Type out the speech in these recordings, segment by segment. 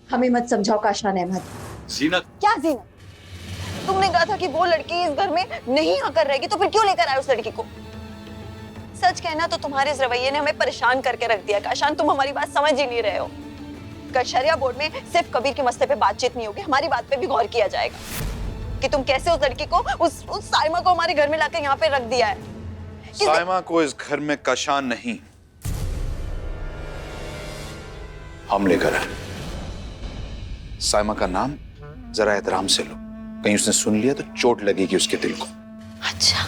हमें मत समझाओ काशान अहमद। जीनत। क्या जीनत? तुमने कहा था कि वो लड़की इस घर में नहीं आकर रहेगी, तो फिर क्यों लेकर आए उस लड़की को? सच कहना तो तुम्हारे इस रवैये ने हमें परेशान करके रख दिया काशान। तुम हमारी बात समझ ही नहीं रहे हो। कल शरिया बोर्ड में सिर्फ कबीर के मसले पे बातचीत नहीं होगी, हमारी बात पे भी गौर किया जाएगा कि तुम कैसे उस लड़की को, उस साइमा को हमारे घर में लाकर यहाँ पे रख दिया है। साइमा को इस घर में काशान नहीं, हम लेकर आए। साइमा का नाम जरा एहतराम से लो, कहीं उसने सुन लिया तो चोट लगेगी उसके दिल को। अच्छा,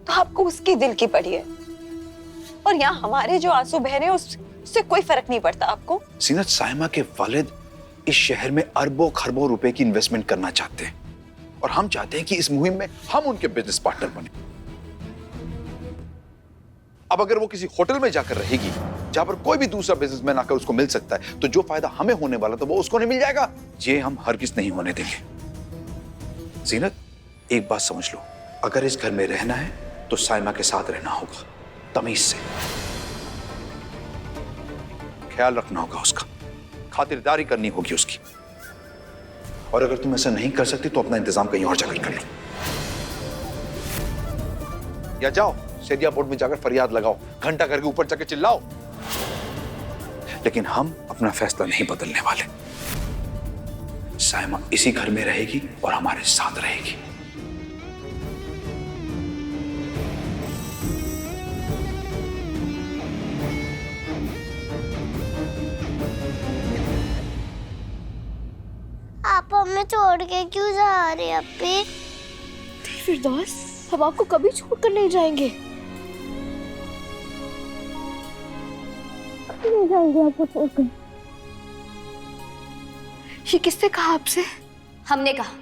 तो आपको उसकी दिल की पड़ी है, और यहाँ हमारे जो आंसू बह रहे हैं उससे कोई फर्क नहीं पड़ता आपको? जीनत, साइमा के वालिद इस शहर में अरबों खरबों रुपए की इन्वेस्टमेंट करना चाहते हैं, और हम चाहते हैं कि इस मुहिम में हम उनके बिजनेस पार्टनर बने। अब अगर वो किसी होटल में जाकर रहेगी जहां पर कोई भी दूसरा बिजनेसमैन आकर उसको मिल सकता है, तो जो फायदा हमें होने वाला था वो उसको नहीं मिल जाएगा। ये हम हरगिज नहीं होने देंगे। जीनत, एक बात समझ लो, अगर इस घर में रहना है तो साइमा के साथ रहना होगा, तमीज से। ख्याल रखना होगा उसका, खातिरदारी करनी होगी उसकी। और अगर तुम ऐसा नहीं कर सकती तो अपना इंतजाम कहीं और जाकर कर लो, या जाओ शरिया बोर्ड में जाकर फरियाद लगाओ, घंटा घर के ऊपर जाकर चिल्लाओ। लेकिन हम अपना फैसला नहीं बदलने वाले। साइमा इसी घर में रहेगी और हमारे साथ रहेगी। आप हमें छोड़ के क्यों जा रहे हैं अप्पी? फिरदौस, हम आपको कभी छोड़कर नहीं जाएंगे। कभी नहीं जाएंगे आपको छोड़कर। ये किसने कहा आपसे? हमने कहा।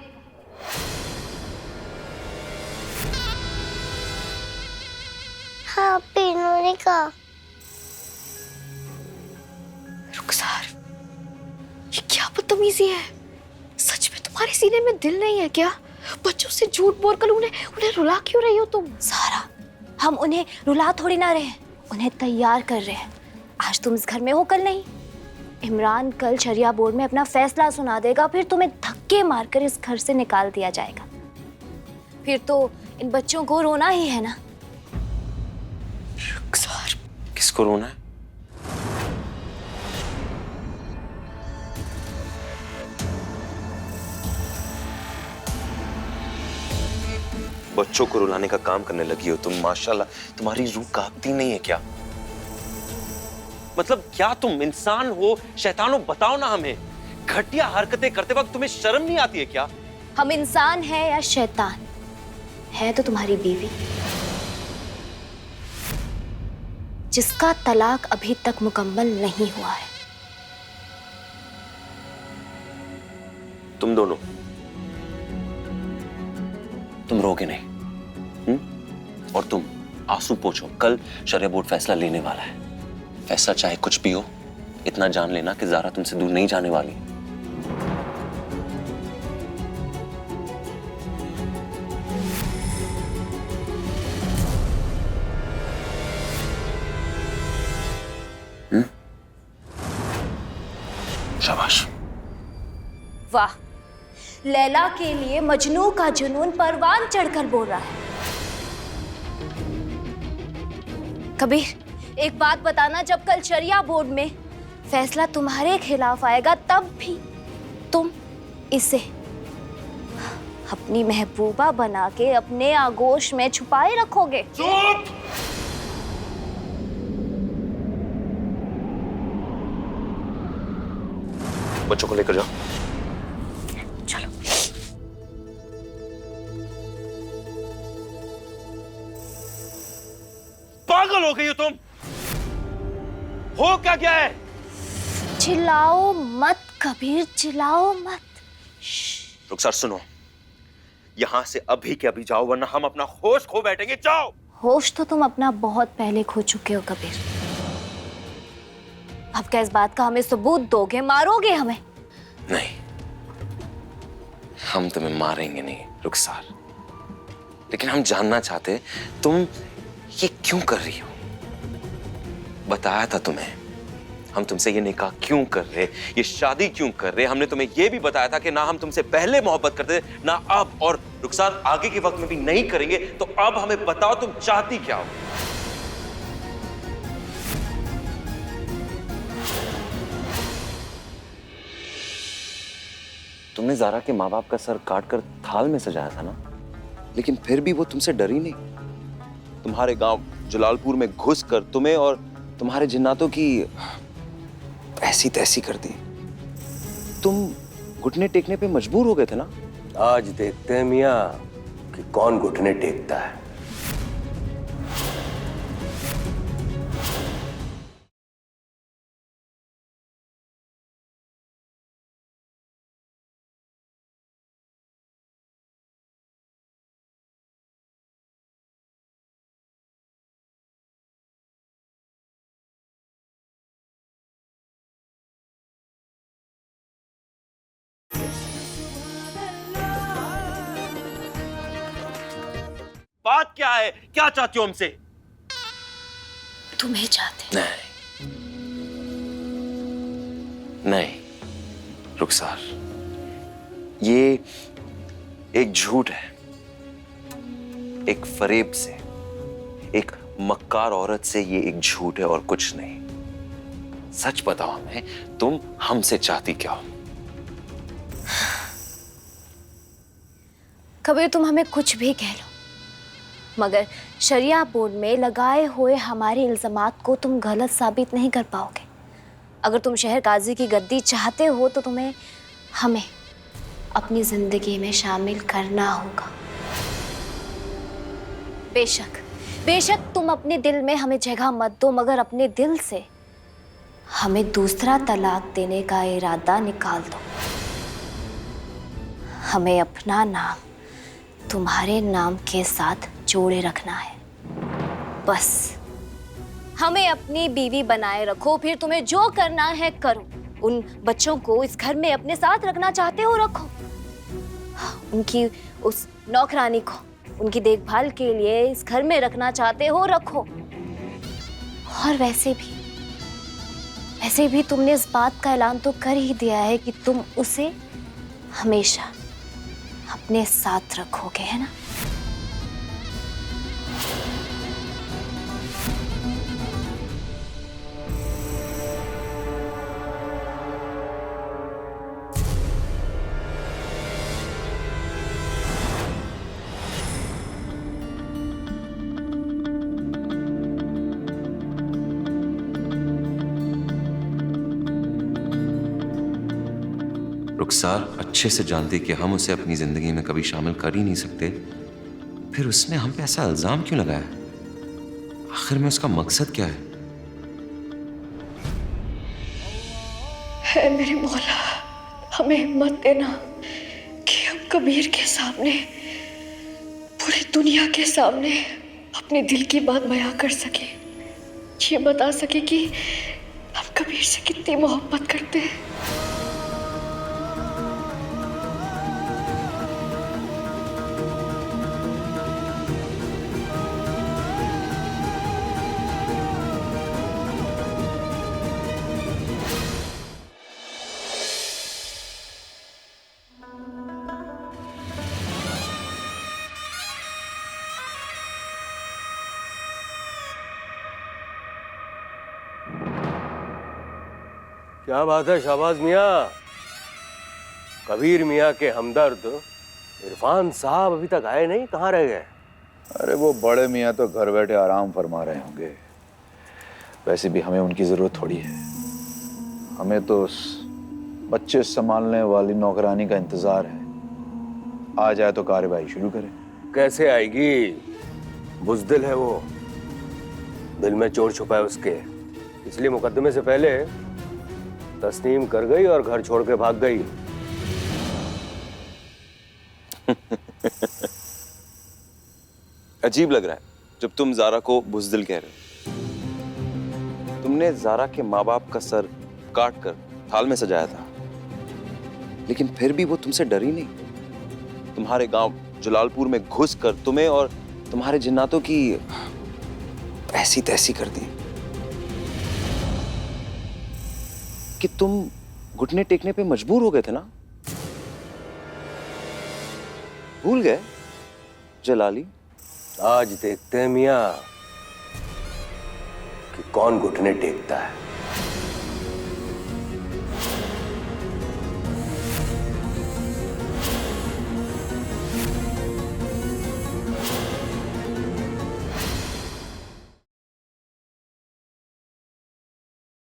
हाँ अप्पी, इन्होंने कहा। रुखसार, ये क्या बदतमीजी है? सच में तुम्हारे सीने में दिल नहीं है क्या? बच्चों से झूठ बोलकर उन्हें रुला क्यों रही हो तुम? सारा, हम उन्हें रुला थोड़ी ना रहे हैं, उन्हें तैयार कर रहे हैं। आज तुम इस घर में हो, कल नहीं। इमरान कल शरिया बोर्ड में अपना फैसला सुना देगा, फिर तुम्हें धक्के मारकर इस घर से निकाल दिया जाएगा। फिर तो इन बच्चों को रोना ही है ना। रुखसार, किसको रोना है? बच्चों को रुलाने का काम करने लगी हो तुम। माशाल्लाह, तुम्हारी रूह कांपती नहीं है क्या? मतलब क्या तुम इंसान हो, शैतान हो? बताओ ना हमें। घटिया हरकतें करते वक्त तुम्हें शर्म नहीं आती है क्या? हम इंसान हैं या शैतान? है तो तुम्हारी बीवी, जिसका तलाक अभी तक मुकम्मल नहीं हुआ है। तुम दोनों, तुम रोगे नहीं। और तुम आंसू पोंछो, कल शरिया बोर्ड फैसला लेने वाला है। फैसला चाहे कुछ भी हो, इतना जान लेना कि ज़ारा तुमसे दूर नहीं जाने वाली। शाबाश। वाह, लैला के लिए मजनू का जुनून परवान चढ़कर बोल रहा है। कबीर, एक बात बताना, जब कल शरिया बोर्ड में फैसला तुम्हारे खिलाफ आएगा, तब भी तुम इसे अपनी महबूबा बना के अपने आगोश में छुपाए रखोगे? चुप! बच्चों को लेकर जाओ। चलो। पागल हो गई हो तुम? हो क्या गया है? चिल्लाओ मत कबीर, चिल्लाओ मत। रुखसार सुनो, यहां से अभी के अभी जाओ, वरना हम अपना होश खो बैठेंगे। जाओ। होश तो तुम अपना बहुत पहले खो चुके हो कबीर। अब क्या इस बात का हमें सबूत दोगे? मारोगे हमें? नहीं, हम तुम्हें मारेंगे नहीं रुखसार, लेकिन हम जानना चाहते तुम ये क्यों कर रही हो। बताया था तुम्हें, हम तुमसे ये निकाह क्यों कर रहे, ये शादी क्यों कर रहे? हमने तुम्हें ये भी बताया था कि ना हम तुमसे पहले मोहब्बत करते थे, ना अब, और रुखसार आगे के वक्त में भी नहीं करेंगे। तो अब हमें बताओ तुम चाहती क्या हो? तुमने ज़ारा के माँ बाप का सर काट कर थाल में सजाया था ना, लेकिन फिर भी वो तुमसे डरी नहीं। तुम्हारे गांव जलालपुर में घुस कर तुम्हें और तुम्हारे जिन्नातों की ऐसी तैसी कर दी। तुम घुटने टेकने पे मजबूर हो गए थे ना। आज देखते हैं मियाँ कि कौन घुटने टेकता है। बात क्या है? क्या चाहती हो हमसे? तुम्हें चाहते। नहीं रुखसार, ये एक झूठ है, एक फरेब से, एक मक्कार औरत से ये एक झूठ है और कुछ नहीं। सच बताओ हमें, तुम हमसे चाहती क्या हो? कबीर, तुम हमें कुछ भी कह लो, मगर शरिया बोर्ड में लगाए हुए हमारे इल्जामात को तुम गलत साबित नहीं कर पाओगे। अगर तुम शहर काजी की गद्दी चाहते हो तो तुम्हें हमें अपनी जिंदगी में शामिल करना होगा। बेशक बेशक तुम अपने दिल में हमें जगह मत दो, मगर अपने दिल से हमें दूसरा तलाक देने का इरादा निकाल दो। हमें अपना नाम तुम्हारे नाम के साथ जोड़े रखना है, बस। हमें अपनी बीवी बनाए रखो, फिर तुम्हें जो करना है करो। उन बच्चों को इस घर में अपने साथ रखना चाहते हो रखो, उनकी उस नौकरानी को उनकी देखभाल के लिए इस घर में रखना चाहते हो रखो। और वैसे भी तुमने इस बात का ऐलान तो कर ही दिया है कि तुम उसे हमेशा अपने साथ रखोगे, है ना? रुखसार अच्छे से जानती कि हम उसे अपनी जिंदगी में कभी शामिल कर ही नहीं सकते, फिर उसने हम पे ऐसा इल्जाम क्यों लगाया? आखिर में उसका मकसद क्या है? है मेरे मौला, हमें हिम्मत देना कि हम कबीर के सामने, पूरी दुनिया के सामने अपने दिल की बात बयां कर सके, ये बता सके कि हम कबीर से कितनी मोहब्बत करते हैं। क्या बात है शाहबाज मियाँ? कबीर मियाँ के हमदर्द इरफान साहब अभी तक आए नहीं, कहाँ रह गए? अरे वो बड़े मियाँ तो घर बैठे आराम फरमा रहे होंगे। वैसे भी हमें उनकी जरूरत थोड़ी है, हमें तो उस बच्चे संभालने वाली नौकरानी का इंतजार है। आ जाए तो कार्रवाई शुरू करें। कैसे आएगी? बुज़दिल है वो, दिल में चोर छुपा है उसके, इसलिए मुकदमे से पहले तस्लीम कर गई और घर छोड़ के भाग गई। अजीब लग रहा है जब तुम ज़ारा को बुज़दिल कह रहे हो। तुमने ज़ारा के माँ बाप का सर काट कर थाल में सजाया था, लेकिन फिर भी वो तुमसे डरी नहीं। तुम्हारे गांव जलालपुर में घुस कर तुम्हें और तुम्हारे जिन्नातों की ऐसी तैसी कर दी। कि तुम घुटने टेकने पे मजबूर हो गए थे ना? भूल गए जलाली? आज देखते हैं मियां कि कौन घुटने टेकता है।